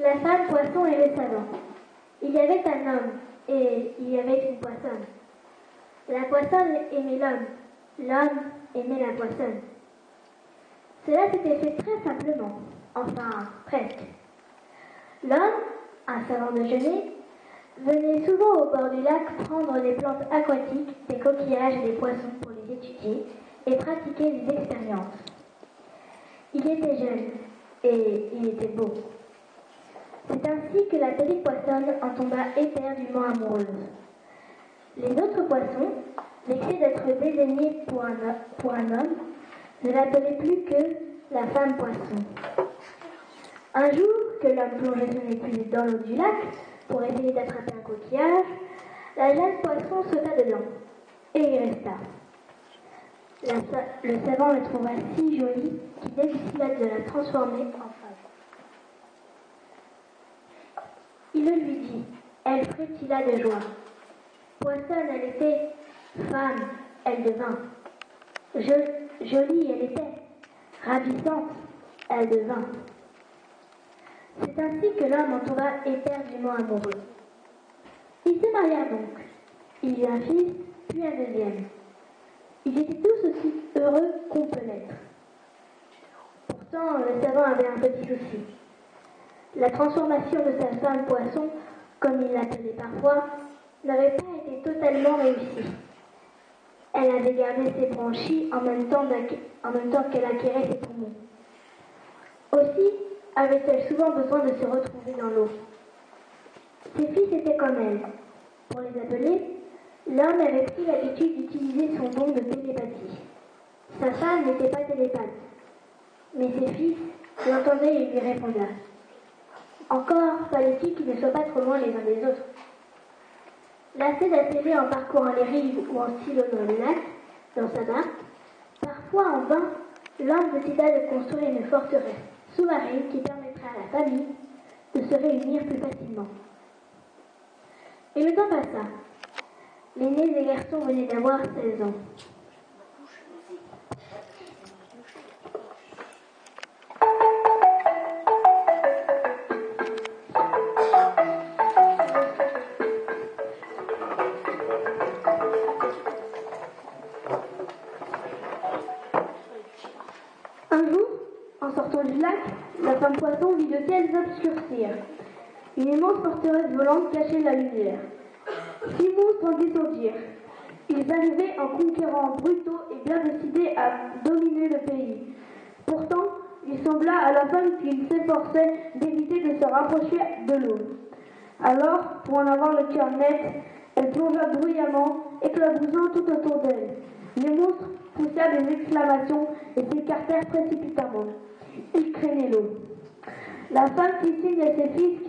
La femme poisson et le savant. Il y avait un homme et il y avait une poissonne. La poissonne aimait l'homme. L'homme aimait la poissonne. Cela s'était fait très simplement. Enfin, presque. L'homme, un savant déjeuner, venait souvent au bord du lac prendre des plantes aquatiques, des coquillages et des poissons pour les étudier et pratiquer des expériences. Il était jeune et il était beau. C'est ainsi que la petite poissonne en tomba éperdument amoureuse. Les autres poissons, vexés d'être dédaignés pour un homme, ne l'appelaient plus que la femme poisson. Un jour, que l'homme plongeait son épuise dans l'eau du lac pour essayer d'attraper un coquillage, la jeune poisson sauta dedans et y resta. Le savant la trouva si jolie qu'il décida de la transformer en femme. Il le lui dit, elle frétilla de joie. Poissonne elle était, femme elle devint. Jolie elle était, ravissante elle devint. C'est ainsi que l'homme en tomba éperdument amoureux. Ils se marièrent donc. Il eut un fils, puis un deuxième. Ils étaient tous aussi heureux qu'on peut l'être. Pourtant, le savant avait un petit souci. La transformation de sa femme poisson, comme il l'appelait parfois, n'avait pas été totalement réussie. Elle avait gardé ses branchies en même temps qu'elle acquérait ses poumons. Aussi avait-elle souvent besoin de se retrouver dans l'eau. Ses fils étaient comme elle. Pour les appeler, l'homme avait pris l'habitude d'utiliser son don de télépathie. Sa femme n'était pas télépathe, mais ses fils l'entendaient et lui répondaient. Encore fallait-il qu'ils ne soient pas trop loin les uns des autres. Lassé d'appeler en parcourant les rives ou en sillonnant le lac, dans sa barque, parfois en vain, l'homme décida de construire une forteresse sous-marine qui permettrait à la famille de se réunir plus facilement. Et le temps passa. L'aîné des garçons venait d'avoir 16 ans. Un jour, en sortant du lac, la femme poisson vit le ciel s'obscurcir. Une immense forteresse volante cachait la lumière. 6 monstres en descendirent. Ils arrivaient en conquérants brutaux et bien décidés à dominer le pays. Pourtant, il sembla à la femme qu'ils s'efforçaient d'éviter de se rapprocher de l'eau. Alors, pour en avoir le cœur net, elle plongea bruyamment, éclaboussant tout autour d'elle. Les monstres poussèrent des exclamations et s'écartèrent précipitamment. Ils craignaient l'eau. La femme fit signe à ses fils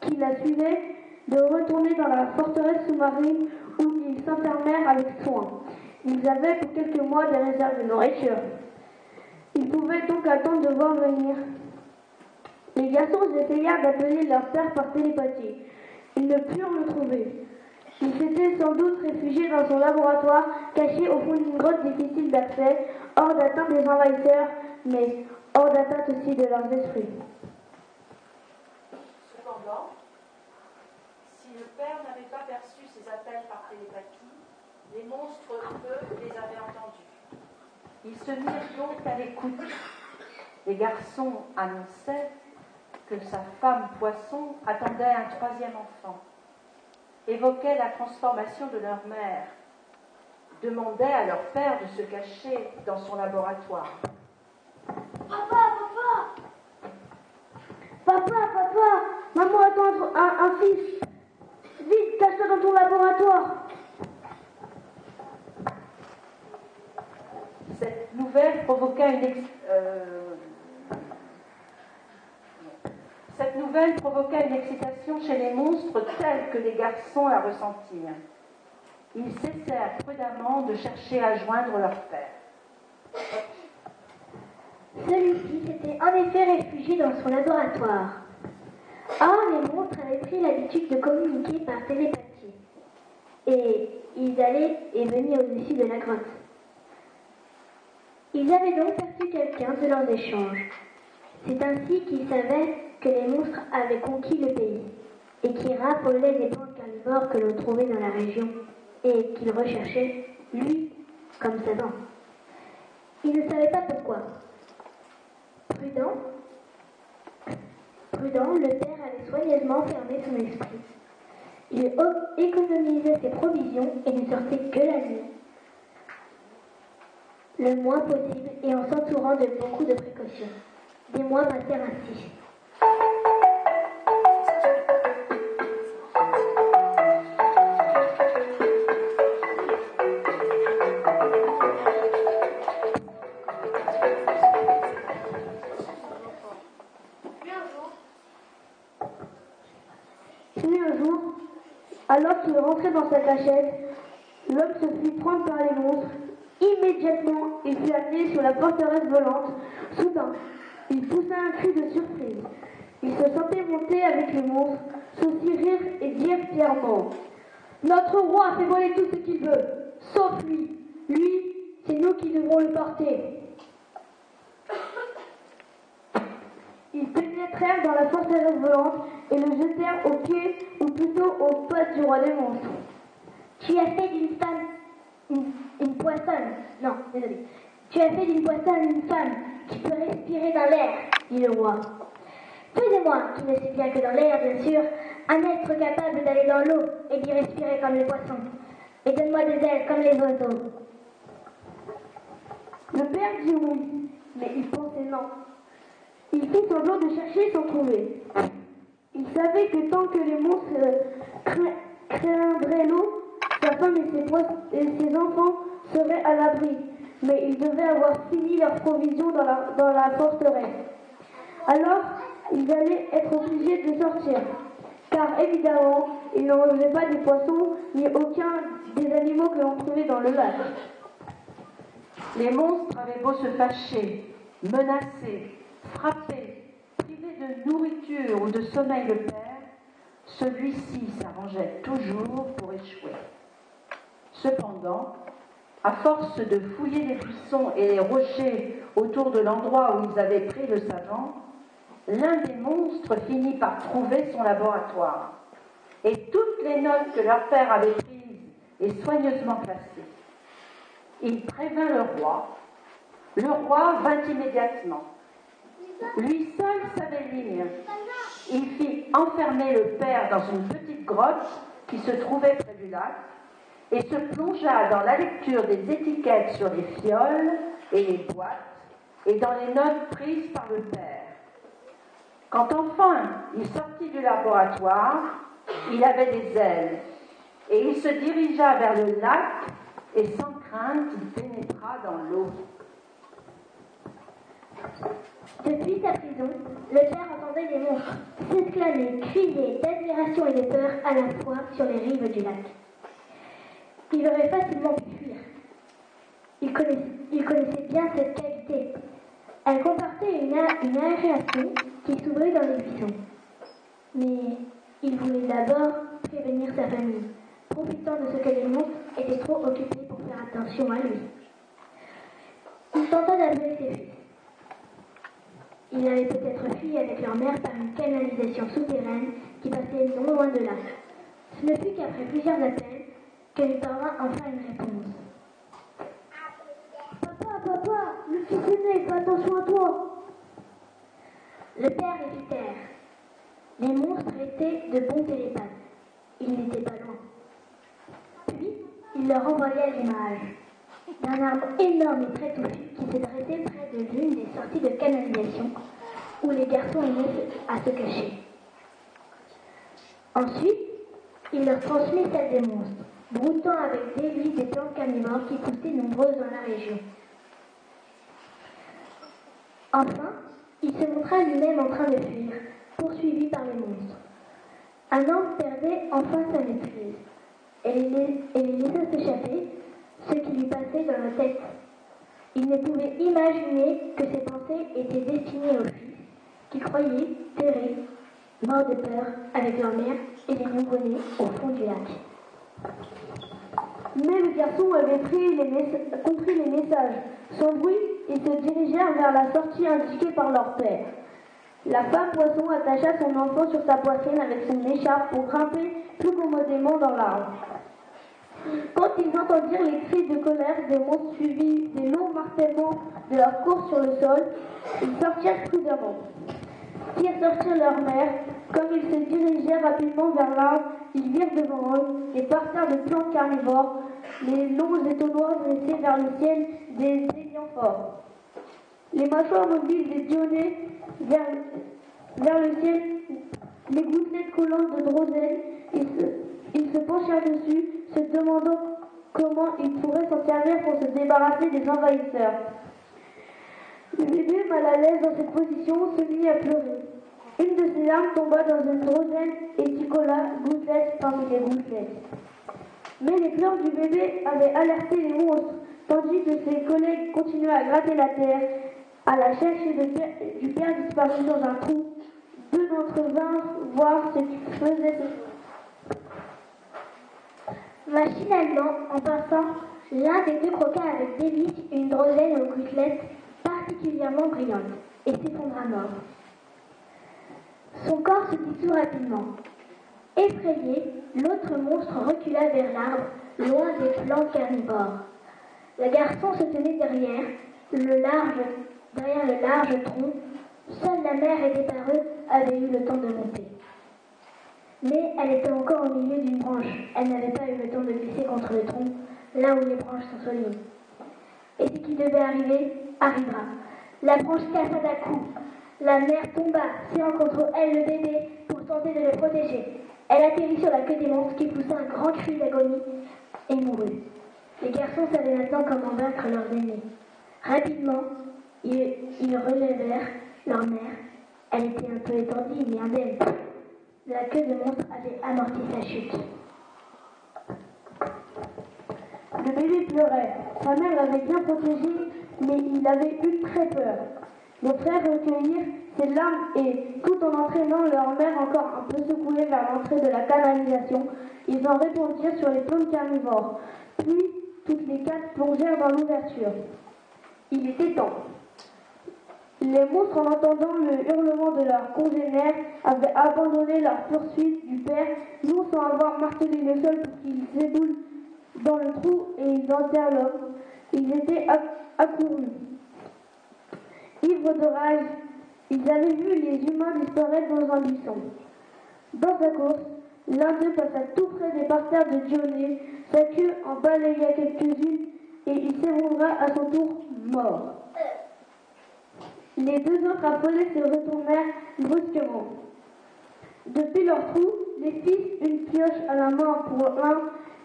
qui la suivaient de retourner dans la forteresse sous-marine où ils s'enfermèrent avec soin. Ils avaient pour quelques mois des réserves de nourriture. Ils pouvaient donc attendre de voir venir. Les garçons essayèrent d'appeler leur père par télépathie. Ils ne purent le trouver. Il s'était sans doute réfugié dans son laboratoire, caché au fond d'une grotte difficile d'accès, hors d'atteinte des envahisseurs, mais hors d'atteinte aussi de leurs esprits. Cependant, si le père n'avait pas perçu ces appels par télépathie, les monstres, eux, les avaient entendus. Ils se mirent donc à l'écoute. Les garçons annonçaient que sa femme poisson attendait un 3e enfant, évoquaient la transformation de leur mère, demandaient à leur père de se cacher dans son laboratoire. Papa, maman attend un fils. Vite, cache-toi dans ton laboratoire. Cette nouvelle provoqua une excitation chez les monstres telle que les garçons la ressentirent. Ils cessèrent prudemment de chercher à joindre leur père. Celui-ci s'était en effet réfugié dans son laboratoire. Or, les monstres avaient pris l'habitude de communiquer par télépathie. Et ils allaient et venaient au-dessus de la grotte. Ils avaient donc perçu quelqu'un de leurs échanges. C'est ainsi qu'ils savaient que les monstres avaient conquis le pays et qui raffolaient des plantes carnivores que l'on trouvait dans la région et qu'il recherchait, lui, comme savant. Il ne savait pas pourquoi. Prudent, le père avait soigneusement fermé son esprit. Il économisait ses provisions et ne sortait que la nuit, le moins possible et en s'entourant de beaucoup de précautions. Des mois passèrent ainsi. Puis un jour, alors qu'il rentrait dans sa cachette, l'homme se fit prendre par les monstres. Immédiatement, il fut amené sur la forteresse volante. Soudain, il poussa un cri de surprise. Il se sentait monter avec les monstres, s'aussi rire et dire fièrement: notre roi fait voler tout ce qu'il veut, sauf lui. Lui, c'est nous qui devrons le porter. Ils pénétrèrent dans la forteresse volante et le jetèrent aux pieds, ou plutôt aux pattes du roi des monstres. Tu as fait d'une femme une poissonne. Non, désolé. Tu as fait d'une poissonne une femme qui peut respirer dans l'air, dit le roi. Fais-moi, qui ne sais bien que dans l'air, bien sûr, un être capable d'aller dans l'eau et d'y respirer comme les poissons. Et donne-moi des ailes comme les oiseaux. Le père dit oui, mais il pensait non. Il fit semblant de chercher sans trouver. Il savait que tant que les monstres craindraient l'eau, sa femme et ses enfants seraient à l'abri. Mais ils devaient avoir fini leurs provisions dans la forteresse. Alors, ils allaient être obligés de sortir. Car évidemment, ils ne mangeaient pas des poissons ni aucun des animaux que l'on trouvait dans le lac. Les monstres avaient beau se fâcher, menacer, frapper, priver de nourriture ou de sommeil le père, celui-ci s'arrangeait toujours pour échouer. Cependant, à force de fouiller les buissons et les rochers autour de l'endroit où ils avaient pris le savant, l'un des monstres finit par trouver son laboratoire et toutes les notes que leur père avait prises et soigneusement classées. Il prévint le roi. Le roi vint immédiatement. Lui seul savait lire. Il fit enfermer le père dans une petite grotte qui se trouvait près du lac et se plongea dans la lecture des étiquettes sur les fioles et les boîtes et dans les notes prises par le père. Quand enfin il sortit du laboratoire, il avait des ailes et il se dirigea vers le lac et sans crainte il pénétra dans l'eau. Depuis sa prison, le père entendait les monstres s'exclamer, crier d'admiration et de peur à la fois sur les rives du lac. Il aurait facilement pu fuir. Il connaissait bien cette cavité. Elle comportait une aération qui s'ouvrait dans les buissons. Mais il voulait d'abord prévenir sa famille, profitant de ce que les monstres étaient trop occupés pour faire attention à lui. Il tenta d'appeler ses fils. Il avait peut-être fui avec leur mère par une canalisation souterraine qui passait non loin de là. Ce ne fut qu'après plusieurs appels que lui parvint enfin une réponse. Papa, le fils aîné, fais attention à toi. Le père les fit taire. Les monstres étaient de bons télépathes. Ils n'étaient pas loin. Puis, il leur envoya l'image d'un arbre énorme et très touffu qui se dressait près de l'une des sorties de canalisation où les garçons aimaient à se cacher. Ensuite, il leur transmit celle des monstres, broutant avec délice des plantes carnivores qui poussaient nombreuses dans la région. Enfin, il se montra lui-même en train de fuir, poursuivi par les monstres. Un homme perdait enfin sa maîtrise et les laissa s'échapper, ce qui lui passait dans la tête. Il ne pouvait imaginer que ses pensées étaient destinées aux fils, qui croyaient terrés, morts de peur, avec leur mère et les nouveau-nés au fond du lac. Mais les garçons avaient compris les messages. Sans bruit, ils se dirigèrent vers la sortie indiquée par leur père. La femme poisson attacha son enfant sur sa poitrine avec son écharpe pour grimper plus commodément dans l'arbre. Quand ils entendirent les cris de colère des monstres suivis des longs martèlements de leur course sur le sol, ils sortirent prudemment. Firent sortir leur mère. Comme ils se dirigeaient rapidement vers l'arbre, ils virent devant eux des parterres de plantes carnivores, les longs étaux noirs dressés vers le ciel des hélianthropes. Les mâchoires mobiles des dionnées vers le ciel, les gouttelettes collantes de droselle. Ils se penchèrent dessus, se demandant comment ils pourraient s'en servir pour se débarrasser des envahisseurs. Le bébé, mal à l'aise dans cette position, se mit à pleurer. Une de ses larmes tomba dans une droselle et s'y colla, gouttelette parmi les gouttelettes. Mais les pleurs du bébé avaient alerté les monstres, tandis que ses collègues continuaient à gratter la terre, à la chercher du père disparu dans un trou. Deux d'entre eux vinrent voir ce qu'il faisait. Machinalement, en passant, l'un des deux croqua avec délice une droselle aux gouttelettes particulièrement brillante et s'effondra mort. Son corps se dissout rapidement. Effrayé, l'autre monstre recula vers l'arbre, loin des plantes carnivores. Le garçon se tenait derrière le large tronc. Seule la mère et des pareux avaient eu le temps de monter. Mais elle était encore au milieu d'une branche. Elle n'avait pas eu le temps de glisser contre le tronc, là où les branches sont solides. Et ce qui devait arriver, arrivera. La branche cassa d'un coup. La mère tomba, serrant contre elle le bébé pour tenter de le protéger. Elle atterrit sur la queue des monstres qui poussa un grand cri d'agonie et mourut. Les garçons savaient maintenant comment vaincre leurs ennemis. Rapidement, ils relevèrent leur mère. Elle était un peu étendue, mais indemne. La queue de monstre avait amorti sa chute. Le bébé pleurait. Sa mère l'avait bien protégé, mais il avait eu très peur. Les frères recueillirent ses larmes et, tout en entraînant leur mère encore un peu secouée vers l'entrée de la canalisation, ils en répandirent sur les plantes carnivores. Puis, toutes les quatre plongèrent dans l'ouverture. Il était temps. Les monstres, en entendant le hurlement de leurs congénères, avaient abandonné leur poursuite du père, non sans avoir martelé le sol pour qu'il s'éboule dans le trou et ils enterrent l'homme. Ils étaient accourus. Ivres de rage, ils avaient vu les humains disparaître dans un buisson. Dans sa course, l'un d'eux passa tout près des parterres de Dionée, sa queue en balaya quelques-unes et il s'effondra à son tour mort. Les deux autres affolés se retournèrent brusquement. Depuis leur trou, les fils, une pioche à la main pour l'un,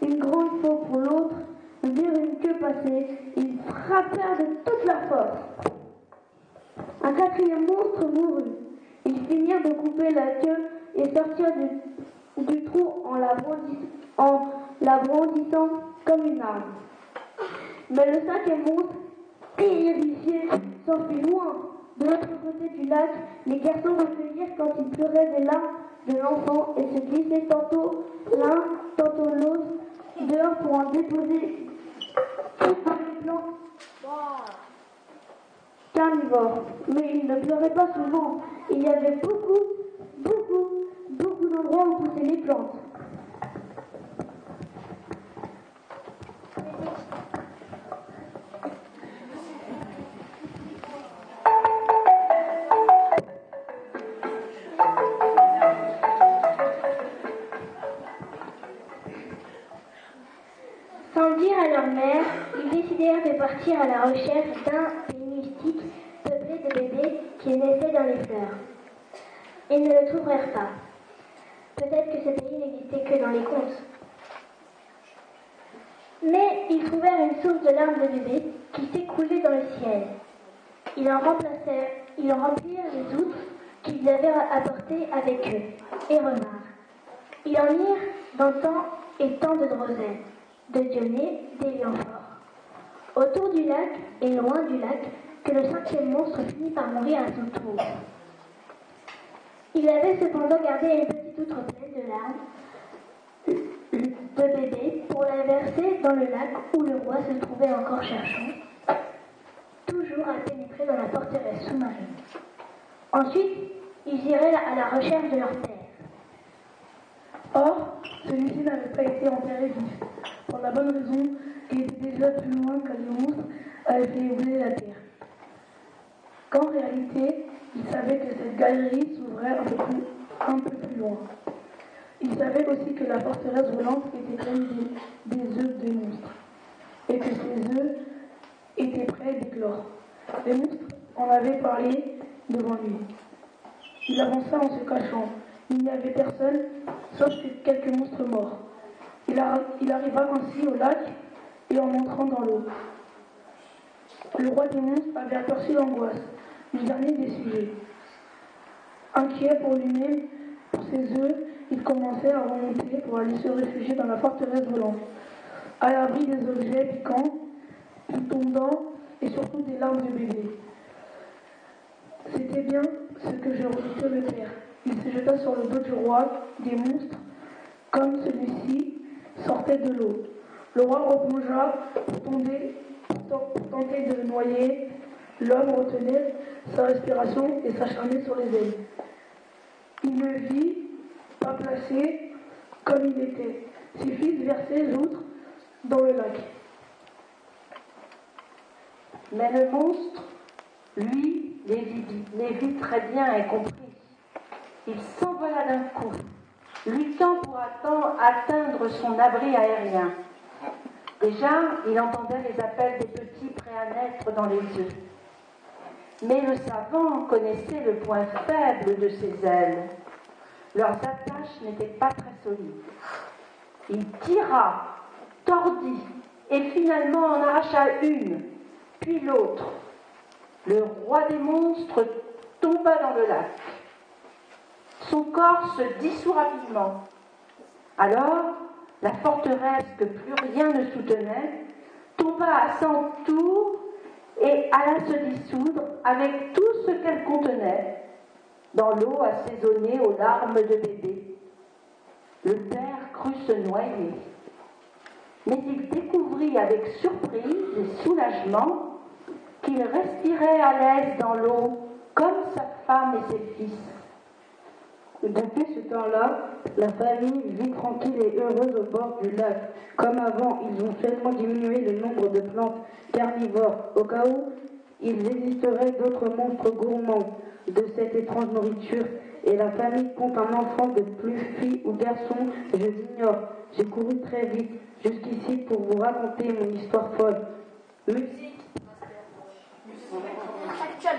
une grande faux pour l'autre, virent une queue passer. Ils frappèrent de toute leur force. Un quatrième monstre mourut. Ils finirent de couper la queue et sortirent du trou en la brandissant comme une arme. Mais le cinquième monstre, terrifié, s'enfuit loin. De l'autre côté du lac, les garçons recueillirent quand ils pleuraient des larmes de l'enfant et se glissaient tantôt l'un, tantôt l'autre, dehors pour en déposer dans les plantes carnivores. Mais ils ne pleuraient pas souvent. Il y avait beaucoup d'endroits où poussaient les plantes. Sans le dire à leur mère, ils décidèrent de partir à la recherche d'un pays mystique peuplé de bébés qui naissaient dans les fleurs. Ils ne le trouvèrent pas. Peut-être que ce pays n'existait que dans les contes. Mais ils trouvèrent une source de larmes de bébés qui s'écoulait dans le ciel. Ils en remplirent les outres qu'ils avaient apportées avec eux et revinrent. Ils en mirent dans tant et tant de droselles, de Dionée, d'Hélianthropes. Autour du lac et loin du lac, que le cinquième monstre finit par mourir à son tour. Il avait cependant gardé une petite outre pleine de larmes de bébé pour la verser dans le lac où le roi se trouvait encore cherchant, toujours à pénétrer dans la forteresse sous-marine. Ensuite, Ils iraient à la recherche de leur père. Or, celui-ci n'avait pas été enterré vif, pour la bonne raison qu'il était déjà plus loin que les monstres avaient fait ébouler la terre. Qu'en réalité, il savait que cette galerie s'ouvrait un peu plus loin. Il savait aussi que la forteresse volante était pleine des œufs des monstres, et que ces œufs étaient prêts d'éclore. Les monstres en avaient parlé devant lui. Il avança en se cachant. Il n'y avait personne, sauf quelques monstres morts. Il arriva ainsi au lac et en entrant dans l'eau. Le roi des monstres avait aperçu l'angoisse du dernier des sujets. Inquiet pour lui-même, pour ses œufs, il commençait à remonter pour aller se réfugier dans la forteresse volante, à l'abri des objets piquants, tombants et surtout des larmes de bébé. C'était bien ce que je redoutais le père. Il se jeta sur le dos du roi des monstres, comme celui-ci sortait de l'eau. Le roi replongea pour tenter de le noyer. L'homme retenait sa respiration et s'acharnait sur les ailes. Il le vit, pas placé comme il était. Ses fils versaient l'outre dans le lac. Mais le monstre, lui, les vit très bien et compris. Il s'envola d'un coup, luttant pour atteindre son abri aérien. Déjà, il entendait les appels des petits prêts à naître dans les œufs. Mais le savant connaissait le point faible de ses ailes. Leurs attaches n'étaient pas très solides. Il tira, tordit, et finalement en arracha une, puis l'autre. Le roi des monstres tomba dans le lac. Son corps se dissout rapidement. Alors, la forteresse que plus rien ne soutenait tomba à son tour et alla se dissoudre avec tout ce qu'elle contenait dans l'eau assaisonnée aux larmes de bébé. Le père crut se noyer, mais il découvrit avec surprise et soulagement qu'il respirait à l'aise dans l'eau comme sa femme et ses fils. Depuis ce temps-là, la famille vit tranquille et heureuse au bord du lac. Comme avant, ils ont seulement diminué le nombre de plantes carnivores, au cas où il existerait d'autres monstres gourmands de cette étrange nourriture. Et la famille compte un enfant de plus fille ou garçon, je l'ignore. J'ai couru très vite jusqu'ici pour vous raconter mon histoire folle. Musique. Actuel,